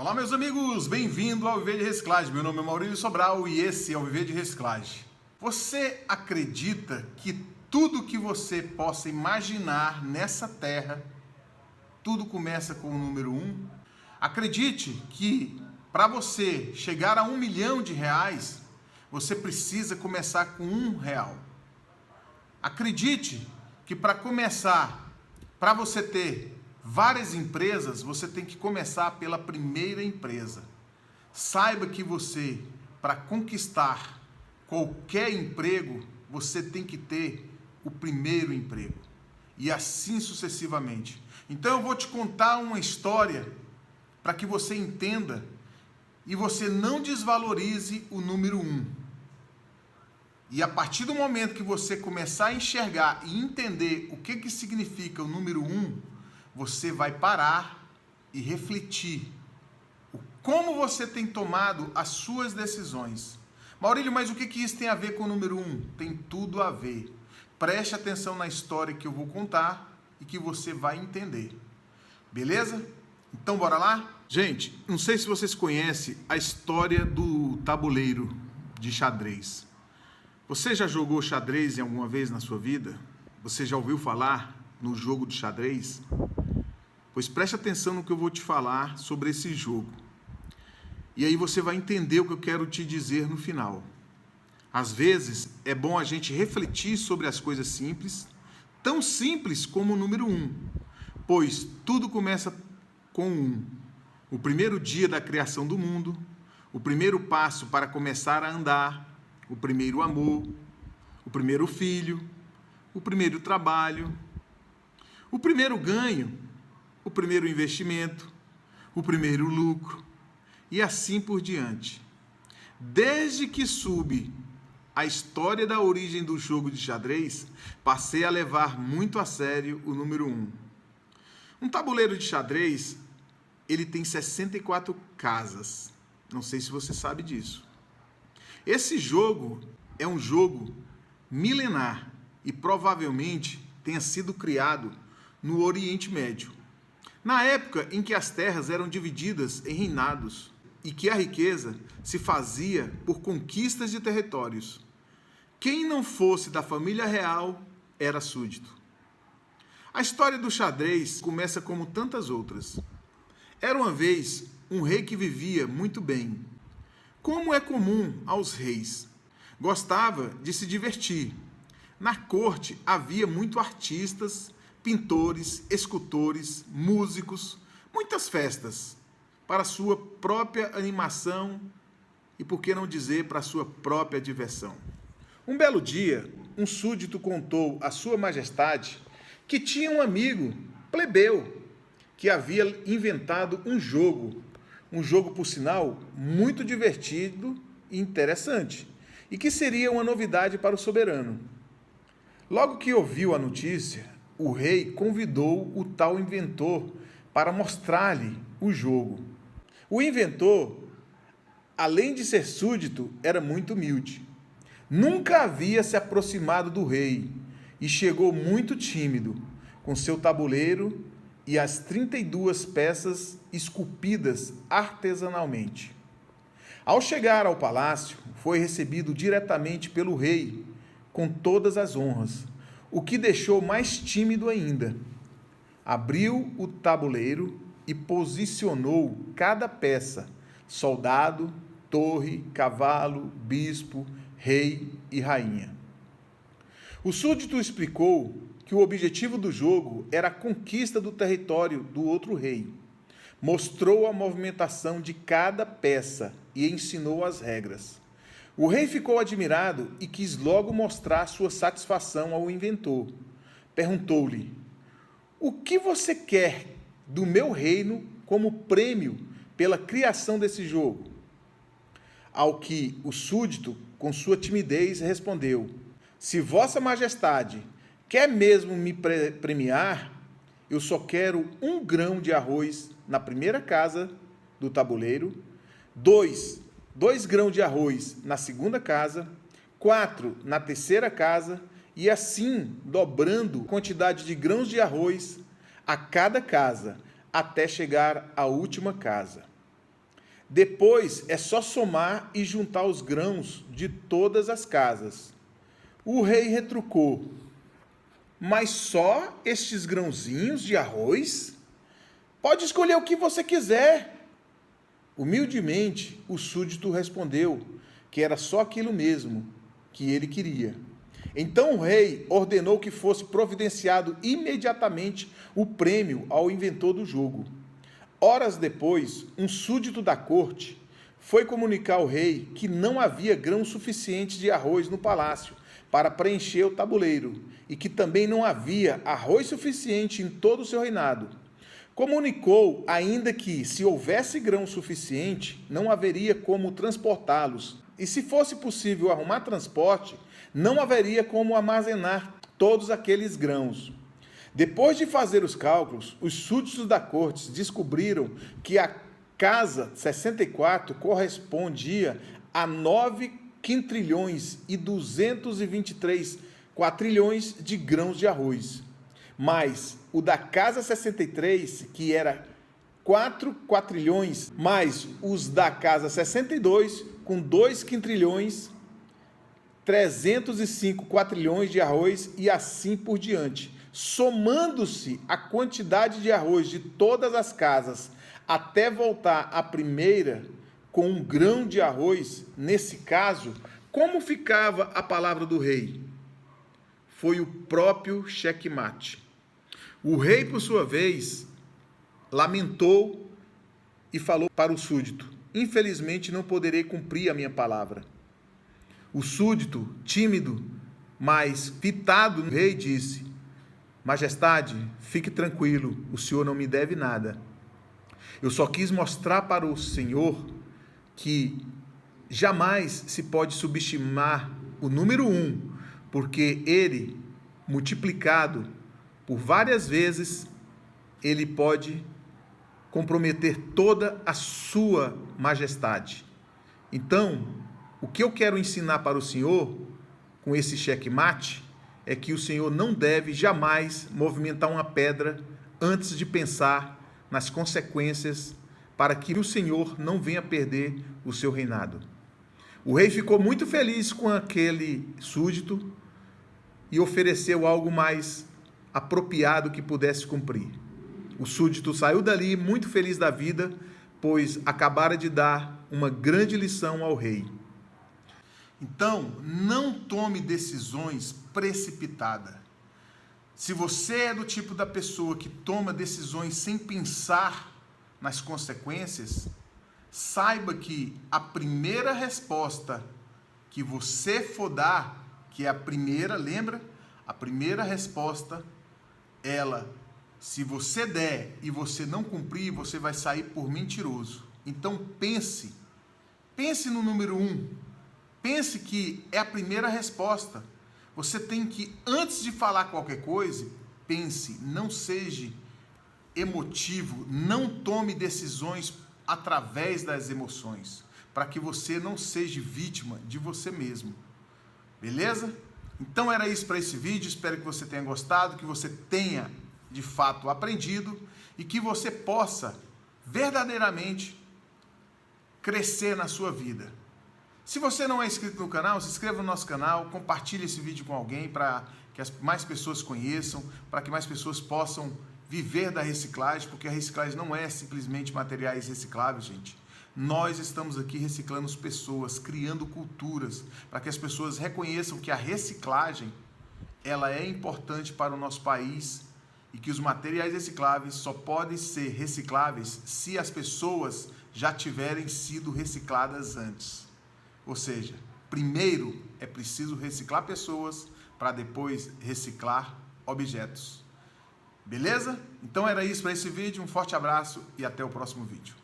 Olá, meus amigos, bem-vindo ao Viver de Reciclagem. Meu nome é Maurílio Sobral e esse é o Viver de Reciclagem. Você acredita que tudo que você possa imaginar nessa terra, tudo começa com o número 1? Acredite que para você chegar a R$1 milhão, você precisa começar com R$1. Acredite que para começar, para você ter várias empresas, você tem que começar pela primeira empresa. Saiba que você, para conquistar qualquer emprego, você tem que ter o primeiro emprego. E assim sucessivamente. Então eu vou te contar uma história para que você entenda e você não desvalorize o número 1. E a partir do momento que você começar a enxergar e entender o que significa o número 1, você vai parar e refletir como você tem tomado as suas decisões. Maurílio, mas o que isso tem a ver com o número 1? Tem tudo a ver. Preste atenção na história que eu vou contar e que você vai entender. Beleza? Então bora lá? Gente, não sei se vocês conhecem a história do tabuleiro de xadrez. Você já jogou xadrez em alguma vez na sua vida? Você já ouviu falar no jogo de xadrez? Pois preste atenção no que eu vou te falar sobre esse jogo. E aí você vai entender o que eu quero te dizer no final. Às vezes é bom a gente refletir sobre as coisas simples, tão simples como o número 1, pois tudo começa com 1. O primeiro dia da criação do mundo, o primeiro passo para começar a andar, o primeiro amor, o primeiro filho, o primeiro trabalho, o primeiro ganho, o primeiro investimento, o primeiro lucro e assim por diante. Desde que soube a história da origem do jogo de xadrez, passei a levar muito a sério o número 1. Um tabuleiro de xadrez, ele tem 64 casas. Não sei se você sabe disso. Esse jogo é um jogo milenar e provavelmente tenha sido criado no Oriente Médio, na época em que as terras eram divididas em reinados e que a riqueza se fazia por conquistas de territórios. Quem não fosse da família real era súdito. A história do xadrez começa como tantas outras. Era uma vez um rei que vivia muito bem. Como é comum aos reis, gostava de se divertir. Na corte havia muitos artistas, pintores, escultores, músicos, muitas festas para sua própria animação e, por que não dizer, para sua própria diversão. Um belo dia, um súdito contou a sua majestade que tinha um amigo plebeu que havia inventado um jogo, por sinal, muito divertido e interessante, e que seria uma novidade para o soberano. Logo que ouviu a notícia, o rei convidou o tal inventor para mostrar-lhe o jogo. O inventor, além de ser súdito, era muito humilde. Nunca havia se aproximado do rei e chegou muito tímido, com seu tabuleiro e as 32 peças esculpidas artesanalmente. Ao chegar ao palácio, foi recebido diretamente pelo rei, com todas as honras, o que deixou mais tímido ainda. Abriu o tabuleiro e posicionou cada peça: soldado, torre, cavalo, bispo, rei e rainha. O súdito explicou que o objetivo do jogo era a conquista do território do outro rei. Mostrou a movimentação de cada peça e ensinou as regras. O rei ficou admirado e quis logo mostrar sua satisfação ao inventor. Perguntou-lhe: "O que você quer do meu reino como prêmio pela criação desse jogo?" Ao que o súdito, com sua timidez, respondeu: "Se Vossa Majestade quer mesmo me premiar, eu só quero 1 grão de arroz na primeira casa do tabuleiro, 2 grãos de arroz na segunda casa, 4 na terceira casa, e assim dobrando a quantidade de grãos de arroz a cada casa, até chegar à última casa." Depois é só somar e juntar os grãos de todas as casas. O rei retrucou: mas só estes grãozinhos de arroz? Pode escolher o que você quiser. Humildemente, o súdito respondeu que era só aquilo mesmo que ele queria. Então o rei ordenou que fosse providenciado imediatamente o prêmio ao inventor do jogo. Horas depois, um súdito da corte foi comunicar ao rei que não havia grão suficiente de arroz no palácio para preencher o tabuleiro e que também não havia arroz suficiente em todo o seu reinado. Comunicou ainda que, se houvesse grão suficiente, não haveria como transportá-los, e se fosse possível arrumar transporte, não haveria como armazenar todos aqueles grãos. Depois de fazer os cálculos, os súditos da corte descobriram que a casa 64 correspondia a 9 quintrilhões e 223 quatrilhões de grãos de arroz. Mas o da casa 63, que era 4 quatrilhões, mais os da casa 62, com 2 quintrilhões, 305 quatrilhões de arroz e assim por diante. Somando-se a quantidade de arroz de todas as casas até voltar à primeira com um grão de arroz, nesse caso, como ficava a palavra do rei? Foi o próprio checkmate. O rei, por sua vez, lamentou e falou para o súdito: infelizmente não poderei cumprir a minha palavra. O súdito, tímido, mas fitado no rei, disse: majestade, fique tranquilo, o senhor não me deve nada. Eu só quis mostrar para o senhor que jamais se pode subestimar o número 1, porque ele, multiplicado por várias vezes, ele pode comprometer toda a sua majestade. Então, o que eu quero ensinar para o senhor com esse checkmate é que o senhor não deve jamais movimentar uma pedra antes de pensar nas consequências para que o senhor não venha perder o seu reinado. O rei ficou muito feliz com aquele súdito e ofereceu algo mais apropriado que pudesse cumprir. O súdito saiu dali muito feliz da vida, pois acabara de dar uma grande lição ao rei. Então, não tome decisões precipitadas. Se você é do tipo da pessoa que toma decisões sem pensar nas consequências, saiba que a primeira resposta que você for dar, que é a primeira, lembra? A primeira resposta, se você der e você não cumprir, você vai sair por mentiroso. Então pense no número 1, pense que é a primeira resposta. Você tem que, antes de falar qualquer coisa, pense, não seja emotivo, não tome decisões através das emoções, para que você não seja vítima de você mesmo. Beleza? Então era isso para esse vídeo, espero que você tenha gostado, que você tenha de fato aprendido e que você possa verdadeiramente crescer na sua vida. Se você não é inscrito no canal, se inscreva no nosso canal, compartilhe esse vídeo com alguém para que mais pessoas conheçam, para que mais pessoas possam viver da reciclagem, porque a reciclagem não é simplesmente materiais recicláveis, gente. Nós estamos aqui reciclando as pessoas, criando culturas, para que as pessoas reconheçam que a reciclagem ela é importante para o nosso país e que os materiais recicláveis só podem ser recicláveis se as pessoas já tiverem sido recicladas antes. Ou seja, primeiro é preciso reciclar pessoas para depois reciclar objetos. Beleza? Então era isso para esse vídeo, um forte abraço e até o próximo vídeo.